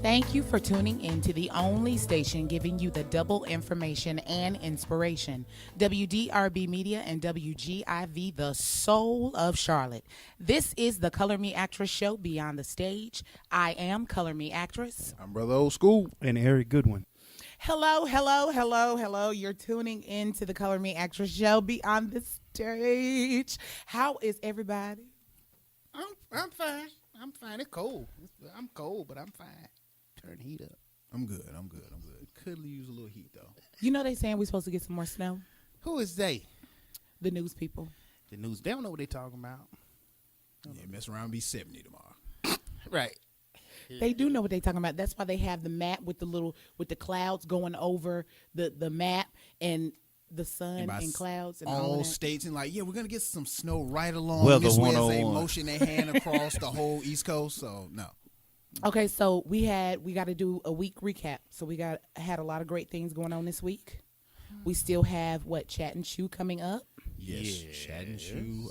Thank you for tuning in to the only station giving you the double information and inspiration. WDRB Media and WGIV, the soul of Charlotte. This is the Color Me Actress show, Beyond the Stage. I am Color Me Actress. I'm Brother Old School. And Eric Goodwin. Hello, hello, hello, hello. You're tuning in to the Color Me Actress show, Beyond the Stage. How is everybody? I'm fine. I'm fine. It's cold. I'm cold, but I'm fine. Turn the heat up. I'm good. Could use a little heat though. You know they saying we're supposed to get some more snow? Who is they? The news people. The news. They don't know what they talking about. Yeah, mess around and be 70 tomorrow. Right. They do know what they're talking about. That's why they have the map with the clouds going over the map and the sun and clouds and all that. States and like, yeah, we're gonna get some snow right along Weather this way as they 101. motion their hand across the whole East Coast. So no. Okay, so we got to do a week recap. So we had a lot of great things going on this week. We still have Chat and Chew coming up. Yes. Chat and Chew.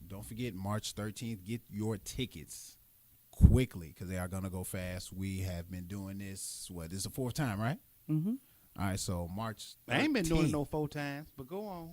Don't forget March 13th. Get your tickets quickly because they are gonna go fast. We have been doing this. This is the fourth time, right? Mm-hmm. All right, so March 13th. I ain't been doing it no 4 times, but go on.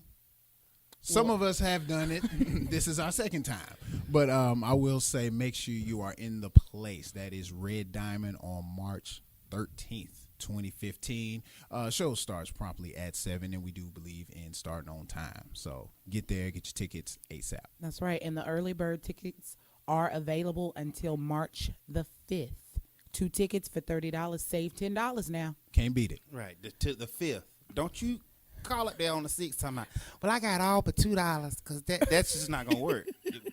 Some of us have done it. This is our second time. But I will say make sure you are in the place. That is Red Diamond on March 13th, 2015. Show starts promptly at 7, and we do believe in starting on time. So get there, get your tickets ASAP. That's right. And the early bird tickets are available until March the 5th. 2 tickets for $30. Save $10 now. Can't beat it. Right. To the 5th. Don't you call it there on the 6th talking about, well, I got all but $2 because that's just not going to work.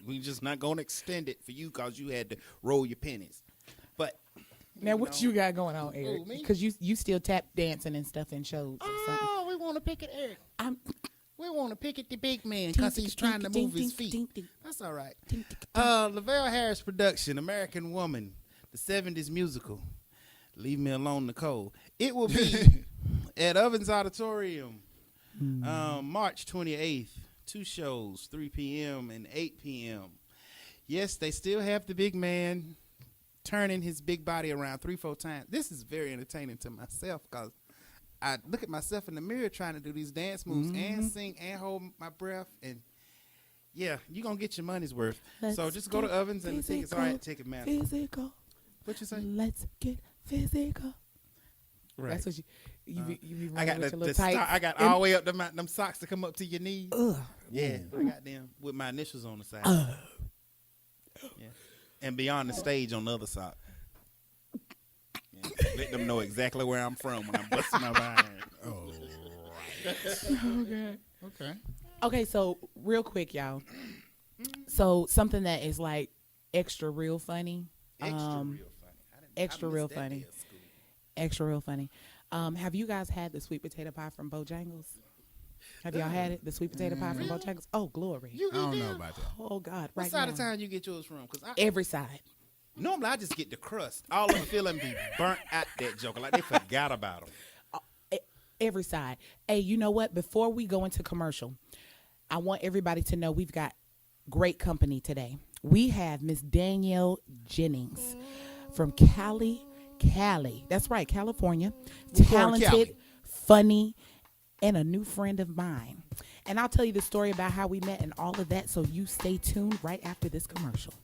We just not going to extend it for you because you had to roll your pennies. But Now, what you got going on, Who, Eric? me? Because you still tap dancing and stuff in shows or something. oh, we want to pick it, Eric. I'm We want to pick it the big man because he's trying to move his feet. That's all right. Lavelle Harris production, American Woman, the 70s musical. Leave Me Alone, Nicole. It will be at Ovens Auditorium, March 28th. 2 shows, 3 p.m. and 8 p.m. Yes, they still have the big man turning his big body around 3-4 times. This is very entertaining to myself because I look at myself in the mirror trying to do these dance moves and sing and hold my breath. And, yeah, you're going to get your money's worth. So just go to Ovens and the tickets are at Ticketmaster. Physical. What you say? Let's get physical. Right. That's what you be I got running with your the little stock, tights. I got all the way up them socks to come up to your knees. Ugh. Yeah, I got them with my initials on the side. Yeah. And Beyond the Stage on the other sock. Yeah. Let them know exactly where I'm from when I'm busting my behind. Oh, Okay. Okay, so real quick, y'all. So something that is like extra real funny. Extra real funny. Extra real funny. Extra real funny. Have you guys had the sweet potato pie from Bojangles? Have y'all had it? The sweet potato pie from Bojangles? Oh, glory. You I don't get know them? about that. Oh, God. What Right side now. of town you get yours from? Because Every side. normally I just get the crust. All of the filling be burnt out that joker. Like they forgot about them. Every side. Hey, you know what? Before we go into commercial, I want everybody to know we've got great company today. We have Miss Danielle Jennings from Cali. That's right, California. Talented, Cali. funny, and a new friend of mine. And I'll tell you the story about how we met and all of that, so you stay tuned right after this commercial.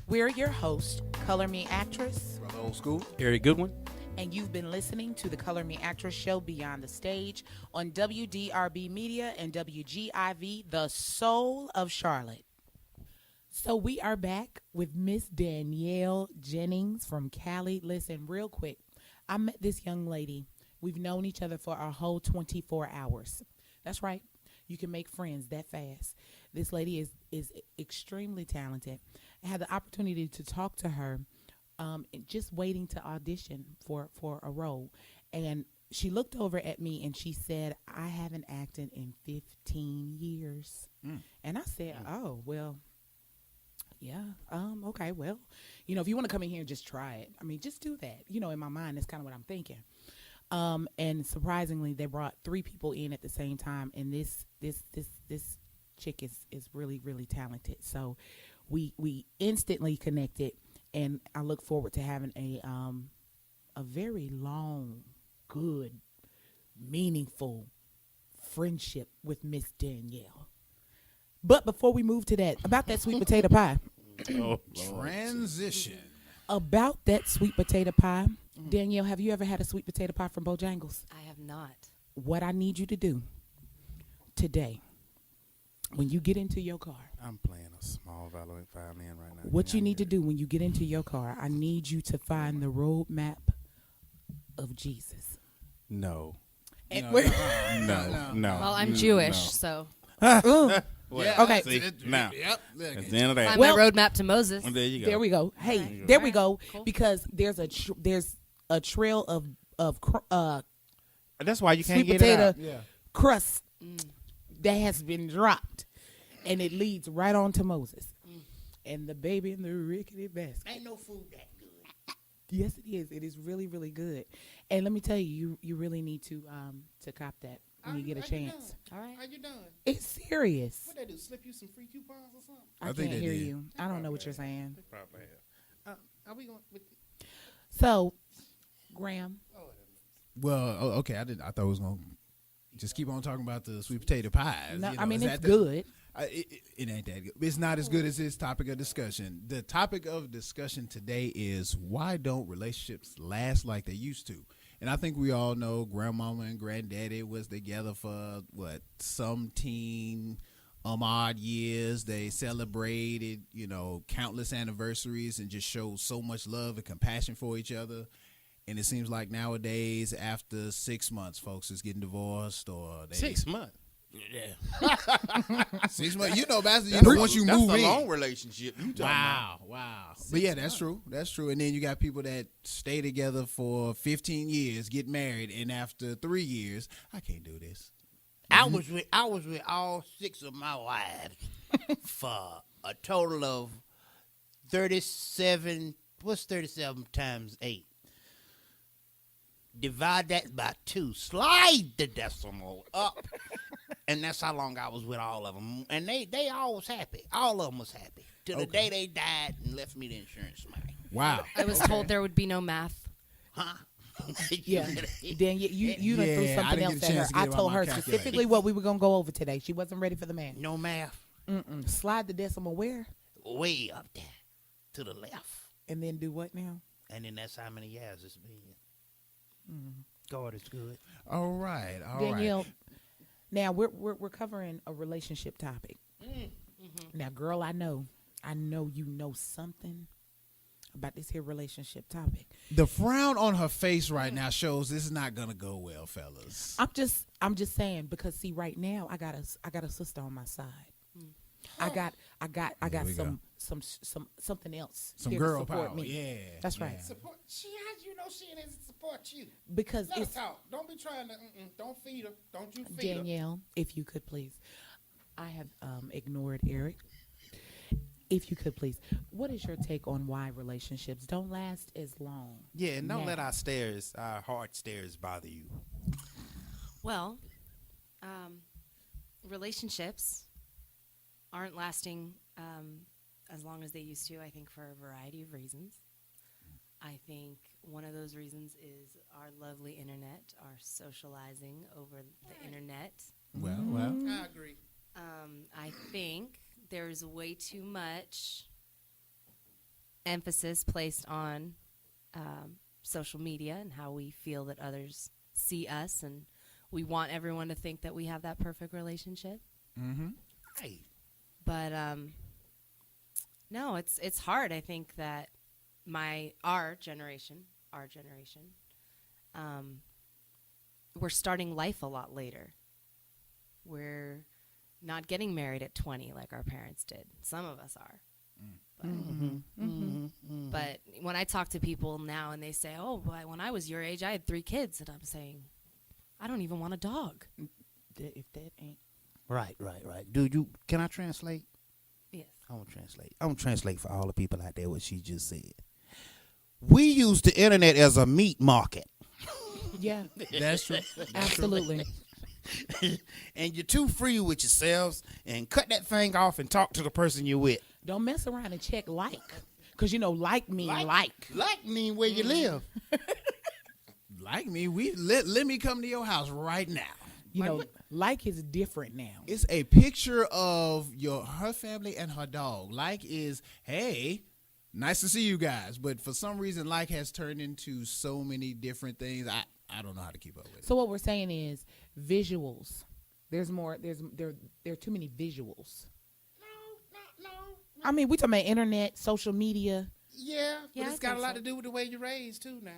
We're your host, Color Me Actress, Brother Old School. Eric Goodwin. and you've been listening to the Color Me Actress show Beyond the Stage on WDRB Media and WGIV, the soul of Charlotte. So we are back with Miss Danielle Jennings from Cali. Listen, real quick, I met this young lady. We've known each other for our whole 24 hours. That's right. You can make friends that fast. This lady is extremely talented. I had the opportunity to talk to her, just waiting to audition for a role. And she looked over at me and she said, I haven't acted in 15 years. And I said, oh, well, Yeah. Okay. Well, if you want to come in here and just try it, I mean, just do that. In my mind, that's kind of what I'm thinking. And surprisingly, they brought 3 people in at the same time, and this chick is really, really talented. So we instantly connected, and I look forward to having a very long, good, meaningful friendship with Miss Danielle. But before we move to that, about that sweet potato pie. Transition. About that sweet potato pie, Danielle, have you ever had a sweet potato pie from Bojangles? I have not. What I need you to do today, when you get into your car, I'm playing a small violin right now. what you need to do when you get into your car, I need you to find the roadmap of Jesus. No. And No, we're- No. Well, I'm Jewish, so Yeah. Okay. Now. Yep. Look, At the end of that. find Well- my roadmap to Moses. There you go. There we go. Hey, Right. there we Right. go. Cool. Because there's a trail of That's why you can't sweet get potato it out. Yeah. crust that has been dropped, and it leads right on to Moses and the baby in the rickety basket. Ain't no food that good. Yes, it is. It is really, really good. And let me tell you, you really need to cop that when you get a chance. All right. How you done? It's serious. What they do? Slip you some free coupons or something? I I think can't they hear did. you. I don't know what you're saying. Probably have. Are we going with? So, Graham, Well, okay. I thought it was gonna just keep on talking about the sweet potato pies. no, you know, I mean is it's that the- good. It ain't that good. It's not as good as this topic of discussion. The topic of discussion today is why don't relationships last like they used to? And I think we all know grandmama and granddaddy was together for some odd years. They celebrated, countless anniversaries and just showed so much love and compassion for each other. And it seems like nowadays, after 6 months, folks is getting divorced or they 6 months. 6 months. Bastard, once you that's move a in. long relationship. You talking about. Wow. But yeah, that's true. That's true. And then you got people that stay together for 15 years, get married, and after 3 years, I can't do this. I was with all 6 of my wives for a total of 37. What's 37 times 8? Divide that by 2. Slide the decimal up, and that's how long I was with all of them. And they all was happy. All of them was happy till the day they died and left me the insurance money. Wow. I was told there would be no math. Huh? Yeah. Then you done threw Yeah, I something didn't else get a at her. chance to I get it told on her my calculator. specifically what we were gonna go over today. She wasn't ready for the man. No math. Slide the decimal where, Way up there to the left. and then do what now? And then that's how many years it's been. God is good. All right. Danielle, now we're covering a relationship topic. Now, girl, I know you know something about this here relationship topic. The frown on her face right now shows this is not gonna go well, fellas. I'm just saying, because see, right now I got a sister on my side. I got we go. something else. Some here to girl support power. me. Yeah. That's right. yeah. Support. How you know she doesn't support you? Because Let her it's talk. Don't be trying to. Don't feed her. Don't you feed her. Danielle, if you could please. I have ignored Eric. If you could please, what is your take on why relationships don't last as long? Yeah, and don't now? let our hard stares bother you. Well, relationships aren't lasting as long as they used to, I think, for a variety of reasons. I think one of those reasons is our lovely internet, our socializing over the internet. Well. I agree. I think there's way too much emphasis placed on social media and how we feel that others see us, and we want everyone to think that we have that perfect relationship. Mm-hmm. Hey, But no, it's hard. I think that our generation, we're starting life a lot later. We're not getting married at 20 like our parents did. Some of us are. But when I talk to people now and they say, "Oh, but when I was your age, I had 3 kids," and I'm saying, "I don't even want a dog." If that ain't right. Dude, can I translate? Yes. I'm gonna translate for all the people out there what she just said. We use the internet as a meat market. Yeah, That's true. absolutely. And you're too free with yourselves and cut that thing off and talk to the person you're with. Don't mess around and check like. Because, like mean like. Like mean where you live. Like me, let me come to your house right now. Like is different now. It's a picture of her family and her dog. Like is, hey, nice to see you guys. But for some reason, like has turned into so many different things. I don't know how to keep up with it. So what we're saying is visuals. There's more. There are too many visuals. No. I mean, we talking about internet, social media. Yeah, but Yeah, it's I got a think lot so. to do with the way you're raised too now.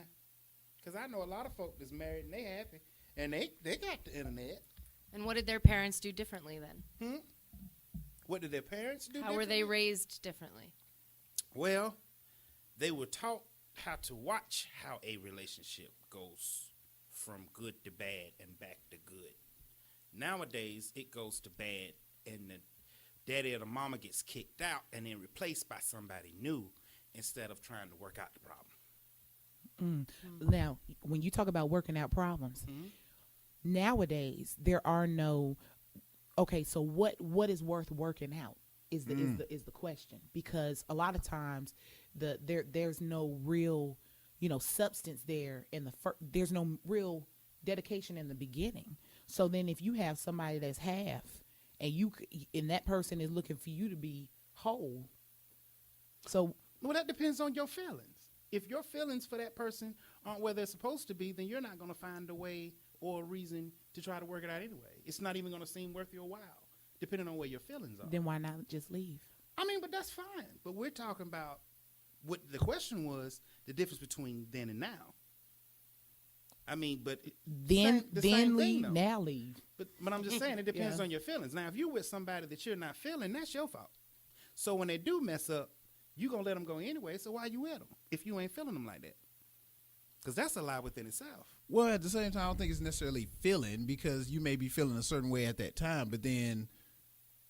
Because I know a lot of folk that's married and they happy. And they got the internet. And what did their parents do differently then? What did their parents do? How were they differently? raised differently? Well, they were taught how to watch how a relationship goes from good to bad and back to good. Nowadays, it goes to bad and the daddy or the mama gets kicked out and then replaced by somebody new instead of trying to work out the problem. Now, when you talk about working out problems, nowadays there are no. Okay, so what is worth working out is the question, because a lot of times there's no real substance there in the there's no real dedication in the beginning. So then if you have somebody that's half and that person is looking for you to be whole, so Well, that depends on your feelings. If your feelings for that person aren't where they're supposed to be, then you're not going to find a way or a reason to try to work it out anyway. It's not even going to seem worth your while, depending on where your feelings are. then why not just leave? I mean, but that's fine. But we're talking about what the question was, the difference between then and now. I mean, but Then the same thing, leave, though. now leave. But I'm just saying, it depends Yeah. on your feelings. Now, if you're with somebody that you're not feeling, that's your fault. So when they do mess up, you're going to let them go anyway, so why you with them if you ain't feeling them like that? Because that's a lie within itself. Well, at the same time, I don't think it's necessarily feeling, because you may be feeling a certain way at that time, but then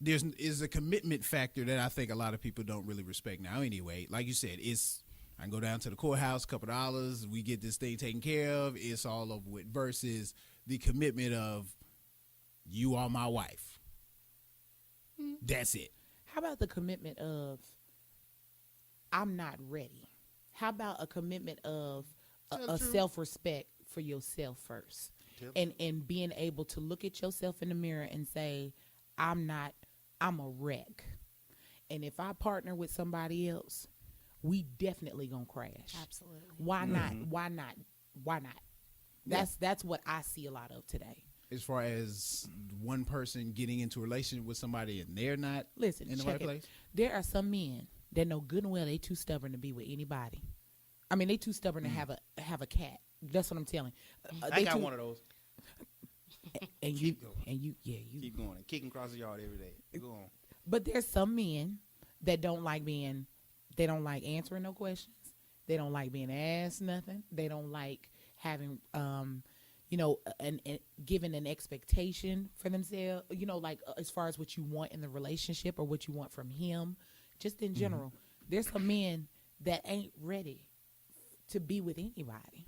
is a commitment factor that I think a lot of people don't really respect now anyway. Like you said, I can go down to the courthouse, $2, we get this thing taken care of, it's all over with, versus the commitment of you are my wife. That's it. How about the commitment of I'm not ready? How about a commitment of Tell the a truth. self-respect for yourself first, Tell the and being able to look at yourself in the mirror and say, I'm a wreck, and if I partner with somebody else, we definitely gonna crash. Absolutely. Why not? Why not? That's what I see a lot of today. As far as one person getting into a relationship with somebody and they're not Listen, in the check right it. place. There are some men that know good and well they too stubborn to be with anybody. I mean, they too stubborn to have a cat. That's what I'm telling. I got one of those. And Keep you. Keep going. And kicking across the yard every day. Go on. But there's some men that don't like answering no questions. They don't like being asked nothing. They don't like having, giving an expectation for themselves, as far as what you want in the relationship or what you want from him, just in general. There's some men that ain't ready to be with anybody.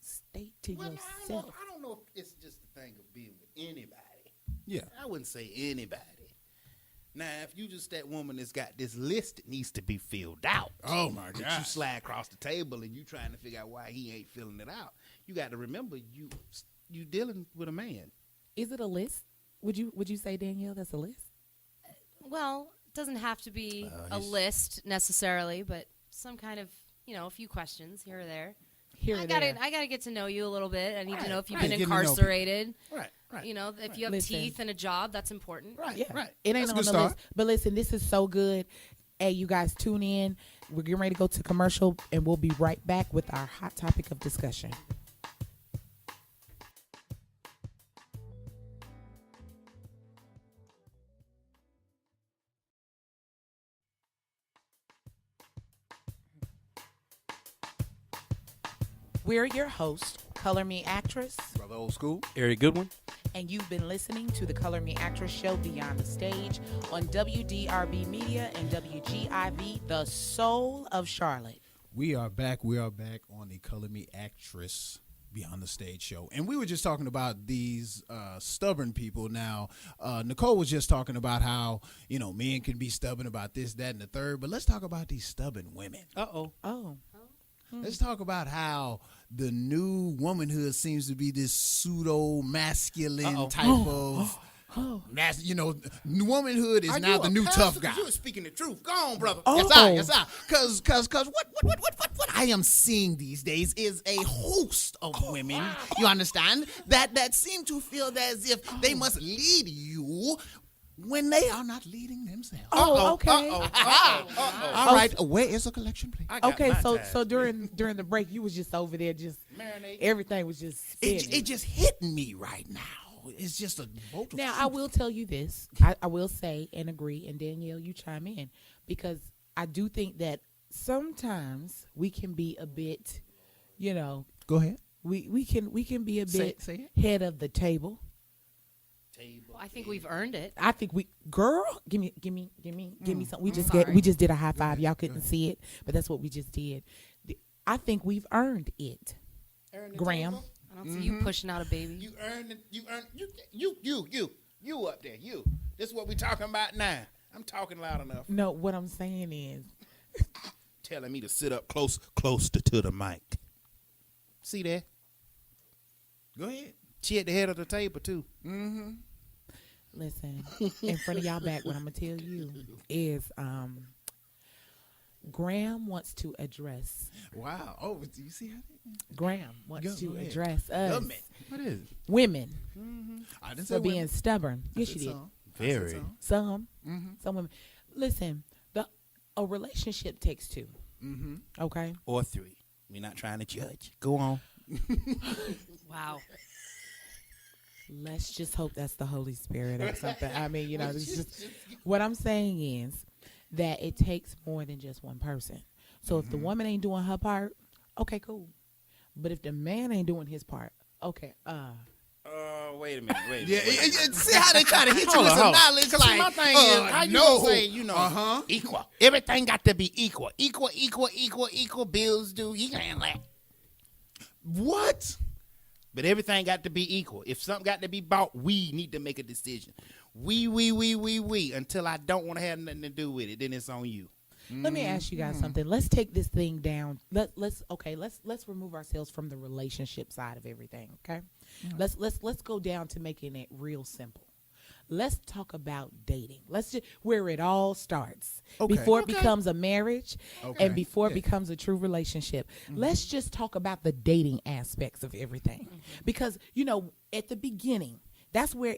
Stay to Well, yourself. I don't know if it's just the thing of being with anybody. Yeah. I wouldn't say anybody. Now, if you just that woman that's got this list that needs to be filled out. Oh my that you God. slide across the table and you trying to figure out why he ain't filling it out. You got to remember you dealing with a man. Is it a list? Would you say, Danielle, that's a list? Well, it doesn't have to be a he's- list necessarily, but some kind of, a few questions here or there. Here I or gotta, there. I gotta get to know you a little bit. I need to know if you've right. been Getting to know people. incarcerated. Right. If you have Listen. teeth and a job, that's important. Right. Yeah, Right. It ain't That's a on good the start. list. But listen, this is so good. Hey, you guys, tune in. We're getting ready to go to commercial, and we'll be right back with our hot topic of discussion. We're your host, Color Me Actress, Brother Old School. Eric Goodwin. and you've been listening to the Color Me Actress show Beyond the Stage on WDRB Media and WGIV, the soul of Charlotte. We are back. We are back on the Color Me Actress Beyond the Stage show. And we were just talking about these stubborn people. Now, Nicole was just talking about how, men can be stubborn about this, that, and the third. But let's talk about these stubborn women. Uh-oh. Oh. Let's talk about how the new womanhood seems to be this pseudo-masculine type of... womanhood is now the new tough guy. You were speaking the truth. Go on, brother. Yes, I. Because what I am seeing these days is a host of women, you understand, that seem to feel as if they must lead you when they are not leading themselves. Oh, okay. All right, where is the collection plate? Okay, so during the break, you was just over there, just everything was just spinning. It just hit me right now. It's just a bolt of Now, truth. I will tell you this. I will say and agree, and Danielle, you chime in, because I do think that sometimes we can be a bit, Go ahead. we can be a bit say it. head of the table. Well, I think we've earned it. I think girl, give me something. We sorry. just did a high five. Y'all couldn't see it, but that's what we just did. I think we've earned it. Graham. I don't see you pushing out a baby. You earned it. You up there. You. This is what we talking about now. I'm talking loud enough. No, what I'm saying is, Telling me to sit up closer to the mic. See there? Go ahead. She at the head of the table, too. listen, in front of y'all back, what I'm gonna tell you is, Graham wants to address. Wow. Oh, do you see how Graham wants Go to ahead. address us Government. What is it? women I didn't for say being women. stubborn. I Yes, said you did. some. I said Very. some. Some women. Listen, a relationship takes two. Okay. Or 3. We're not trying to judge. Go on. Wow. Let's just hope that's the Holy Spirit or something. I mean, it's just what I'm saying is that it takes more than just one person. So if the woman ain't doing her part, okay, cool. But if the man ain't doing his part, okay, Wait a minute. Wait. Yeah, see how they try to hit you Hold with on, some hold on. knowledge. 'Cause Like, my thing is, how you no. gonna say, equal? Everything got to be equal. Equal. Bills due. You can't laugh. What? But everything got to be equal. If something got to be bought, we need to make a decision. We. Until I don't want to have nothing to do with it, then it's on you. let me ask you guys something. Let's take this thing down. Let's remove ourselves from the relationship side of everything. Okay, let's go down to making it real simple. Let's talk about dating. Let's just where it all starts before it becomes a marriage and before it becomes a true relationship. Let's just talk about the dating aspects of everything, because at the beginning, that's where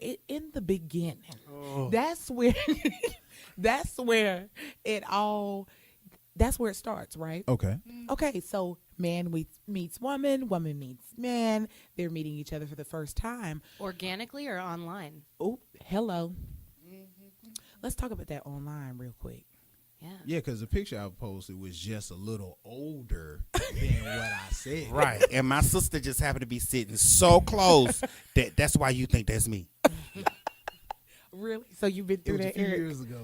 that's where that's where it starts, right? Okay. Okay, so man meets woman, woman meets man. They're meeting each other for the first time. Organically or online? Oh, hello. Let's talk about that online real quick. Yeah. Yeah, because the picture I posted was just a little older than what I said. Right. And my sister just happened to be sitting so close that's why you think that's me. Really? So you've been It through was a that, few Eric? years ago.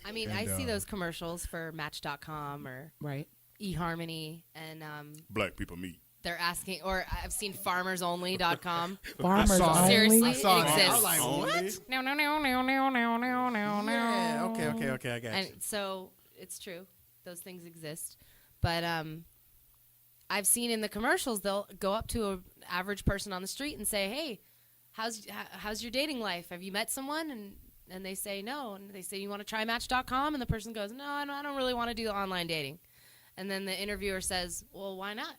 I mean, And, I see those commercials for Match.com or Right. eHarmony, and Black people meet. they're asking, or I've seen FarmersOnly.com. Farmers saw it. only. Seriously, I saw it that. I exists. was like, what? No. Yeah, okay, I got you. And so it's true; those things exist. But I've seen in the commercials they'll go up to an average person on the street and say, "Hey, how's your dating life? Have you met someone?" And they say no, and they say, "You want to try Match.com?" And the person goes, "No, I don't really want to do online dating." And then the interviewer says, "Well, why not?"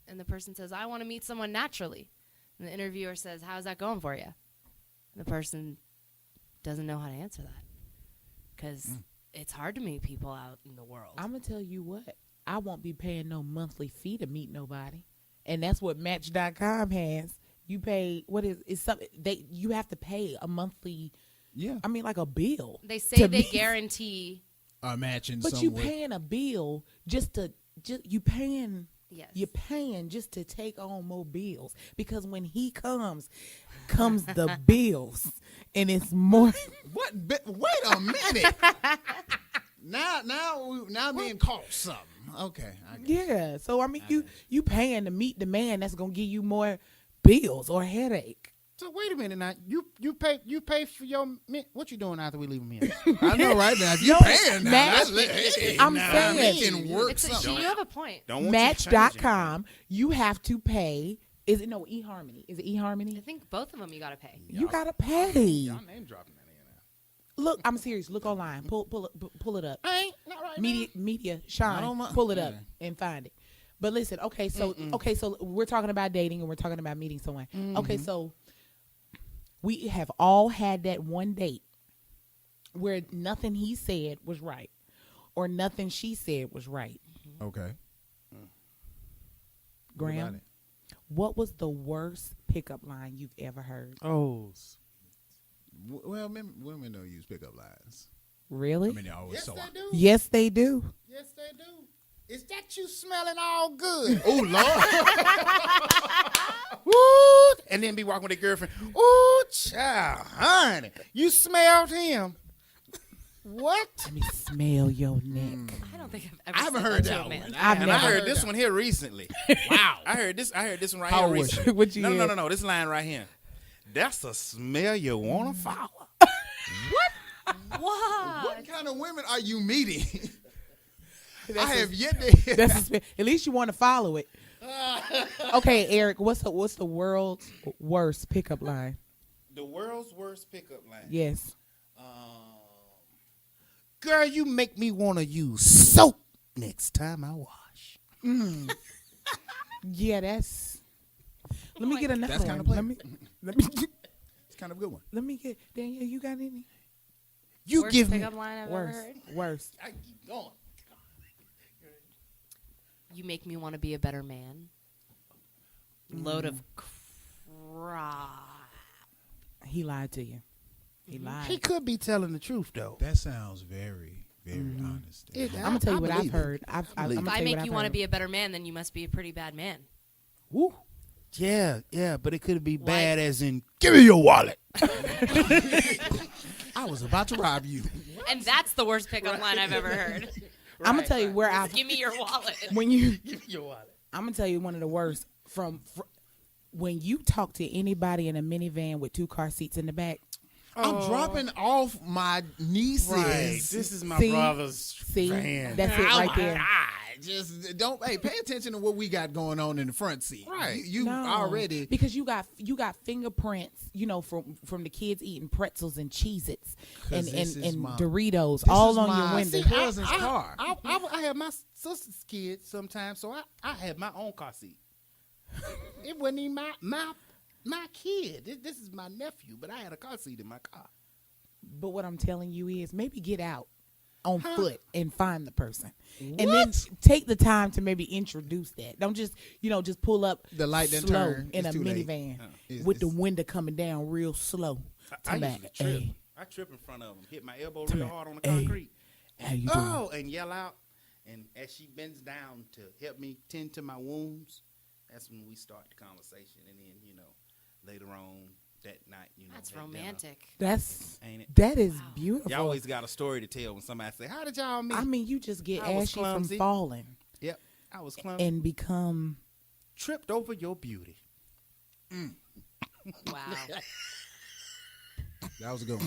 And the person says, "I want to meet someone naturally." And the interviewer says, "How's that going for you?" And the person doesn't know how to answer that because it's hard to meet people out in the world. I'm gonna tell you what. I won't be paying no monthly fee to meet nobody, and that's what Match.com has. You pay it's something you have to pay a monthly. Yeah. I mean, like a bill. They say to they meet. guarantee. Matching But some you with- paying a bill just you paying Yes. You're paying just to take on more bills because when he comes the bills, and it's more. What? Wait a minute. now I'm being caught something. Okay. I got you. Yeah. So I mean, I got you paying to meet the man that's gonna give you more bills or headache. So wait a minute now. You pay for your what you doing after we leave him here? I know, right now. If you paying now, Match- hey, I'm now saying- we can work It's something. you have a point. Don't want you changing. Match.com, you have to pay. Is it no eHarmony? Is it I eHarmony? think both of them you got to pay. You gotta pay. Y'all name dropping that in. Look, I'm serious. Look online. Pull it up. I ain't not right Media, I don't Shine. mind. Pull it up Yeah. and find it. But listen, okay, so we're talking about dating and we're talking about meeting someone. Okay, so we have all had that one date where nothing he said was right, or nothing she said was right. Okay. Graham, what was the worst pickup line you've ever heard? Oh. Well, women don't use pickup lines. Really? I mean, they always Yes, so. they do. Yes, they do. Yes, they do. Is that you smelling all good? Oh Lord. Woo! And then be walking with a girlfriend. Ooh, child, honey, you smelled him. What? Let me smell your neck. I don't think I've ever I haven't said heard to that a man. one. I've And I never heard heard this that. one here recently. Wow. I heard this one right How here was recently. it? What you No. hear? This line right here. That's a smell you wanna follow. What? What kind of women are you meeting? I That's have yet to hear. That's at least you want to follow it. Okay, Eric, what's the world's worst pickup line? The world's worst pickup line. Yes. Girl, you make me wanna use soap next time I wash. Yeah, that's. Let me my get another That's one. kinda player. Let me It's kind of a good one. let me get Danielle. You got any You Worst give me. pickup line I've ever worst? heard. Worst. I keep going. You make me want to be a better man. Load of crap. He lied to you. He lied. He could be telling the truth though. That sounds very, very honest. I'm gonna tell you what I've believe it. heard. I'm believe If gonna I tell you make what you I've want to heard. be a better man, then you must be a pretty bad man. Woo. Yeah, but it could be bad as in give me your wallet. I was about to rob you. And that's the worst pickup line I've ever heard. I'm gonna tell you where I've Give me your wallet. when you. Give me your wallet. I'm gonna tell you one of the worst from when you talk to anybody in a minivan with 2 car seats in the back. I'm dropping off my nieces. Right. This is my See? brother's See, van. that's it Oh right my there. God. Just don't. Hey, pay attention to what we got going on in the front seat. Right. You No, already. because you got fingerprints, from the kids eating pretzels and Cheez-Its and 'Cause this is and my- Doritos this all is on my- your window. See, cousin's car. I have my sister's kids sometimes, so I had my own car seat. It wasn't even my kid. This is my nephew, but I had a car seat in my car. But what I'm telling you is maybe get out on foot and find the person. And then take the time to maybe introduce that. Don't just, just pull up The light done slow turn. in It's a too late. minivan It's- with the it's- window coming down real slow. I Come usually back. trip. Hey, I trip in front of them, hit my elbow Come real back. hard on the Hey. concrete. how you doing? Oh, and yell out. And as she bends down to help me tend to my wounds, that's when we start the conversation. And then, later on that night, That's at dinner. romantic. Ain't it? That is beautiful. You always got a story to tell when somebody say, "How did y'all meet?" I mean, you just get I was ashy from clumsy. falling Yep, I was clumsy. and become Tripped over your beauty. Wow. That was a good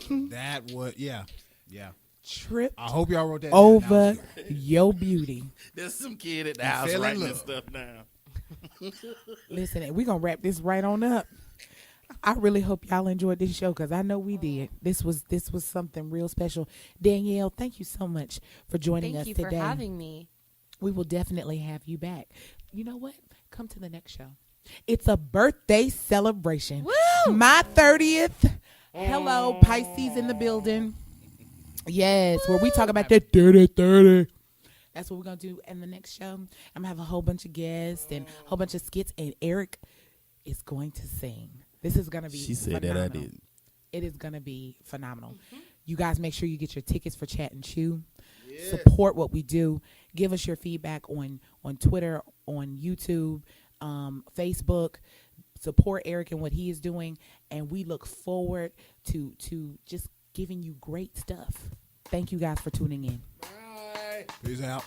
one. That was yeah. tripped I hope y'all wrote that down. That over was good. your beauty. There's some kid at the You house fell in writing love. this stuff down. Listen, we're going to wrap this right on up. I really hope y'all enjoyed this show because I know we did. This was something real special. Danielle, thank you so much for joining Thank us you today. for having me. We will definitely have you back. You know what? Come to the next show. It's a birthday celebration. Woo! My 30th. Hello, Pisces in the building. Yes, where we talk about that dirty 30. That's what we're going to do in the next show. I'm going to have a whole bunch of guests and a whole bunch of skits, and Eric is going to sing. This is going to be phenomenal. It is going to be phenomenal. You guys make sure you get your tickets for Chat and Chew. Support what we do. Give us your feedback on Twitter on YouTube, Facebook. Support Eric and what he is doing, and we look forward to just giving you great stuff. Thank you guys for tuning in. Peace out.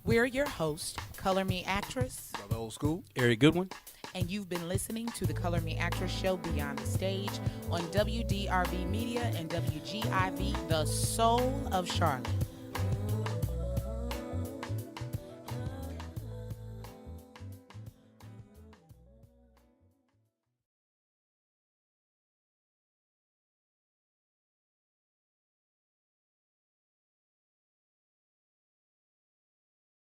We're your host, Color Me Actress, Brother Old School. Eric Goodwin. and you've been listening to the Color Me Actress show Beyond the Stage on WDRB Media and WGIV, the soul of Charlotte.